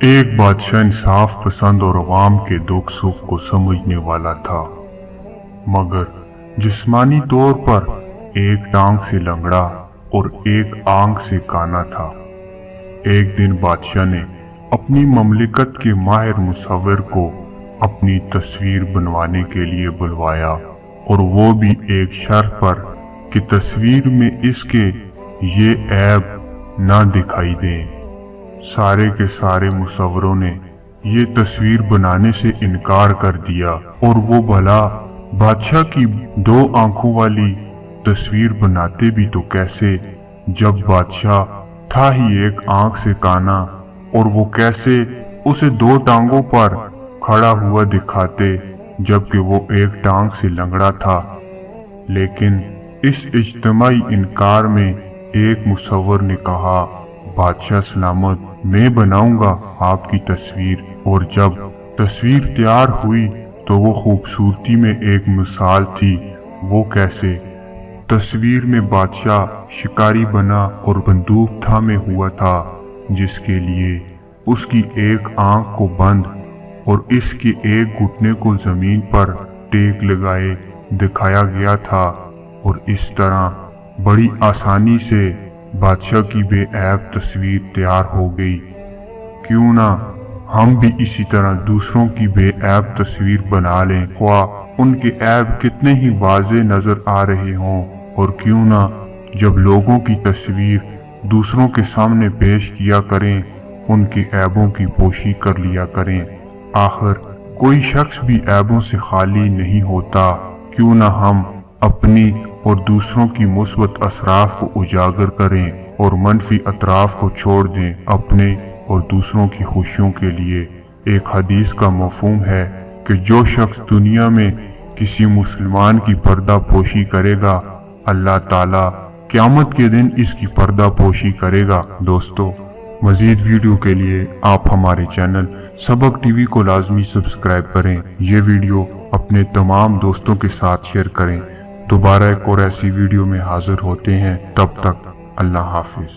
एक बादशाह इंसाफ पसंद और अवाम के दुख सुख को समझने वाला था, मगर जिस्मानी तौर पर एक टांग से लंगड़ा और एक आंख से काना था। एक दिन बादशाह ने अपनी ममलिकत के माहिर मुसव्विर को अपनी तस्वीर बनवाने के लिए बुलवाया, और वो भी एक शर्त पर कि तस्वीर में इसके ये ऐब ना दिखाई दें। सारे के सारे मुसव्विरों ने ये तस्वीर बनाने से इनकार कर दिया, और वो भला बादशाह की 2 आंखों वाली तस्वीर बनाते भी तो कैसे, जब बादशाह था ही एक आंख से काना, और वो कैसे उसे 2 टांगों पर खड़ा हुआ दिखाते जबकि वो एक टांग से लंगड़ा था। लेकिन इस इज्तिमाई इनकार में एक मुसव्विर ने कहा, बादशाह सलामत, मैं बनाऊंगा आपकी तस्वीर। और जब तस्वीर तैयार हुई तो वो खूबसूरती में एक मिसाल थी। वो कैसे? तस्वीर में बादशाह शिकारी बना और बंदूक थामे हुआ था, जिसके लिए उसकी एक आंख को बंद और इसके एक घुटने को जमीन पर टेक लगाए दिखाया गया था। और इस तरह बड़ी आसानी से बादशाह की बेऐब तस्वीर तैयार हो गई। क्यों ना हम भी इसी तरह दूसरों की बेऐब तस्वीर बना लें, ख्वाह उनके ऐब कितने ही वाज़े नजर आ रहे हों। और क्यों ना जब लोगों की तस्वीर दूसरों के सामने पेश किया करें, उनके ऐबों की पोशी कर लिया करें। आखिर कोई शख्स भी ऐबों से खाली नहीं होता। क्यों ना हम अपनी और दूसरों की मुस्बत असराफ को उजागर करें और मनफी अतराफ को छोड़ दें अपने और दूसरों की खुशियों के लिए। एक हदीस का मफहूम है कि जो शख्स दुनिया में किसी मुसलमान की पर्दा पोशी करेगा, अल्लाह ताला क़यामत के दिन इसकी पर्दा पोशी करेगा। दोस्तों, मज़ीद वीडियो के लिए आप हमारे चैनल सबक टीवी को लाजमी सब्सक्राइब करें। ये वीडियो अपने तमाम दोस्तों के साथ शेयर करें। दोबारा एक और ऐसी वीडियो में हाजिर होते हैं, तब तक अल्लाह हाफिज।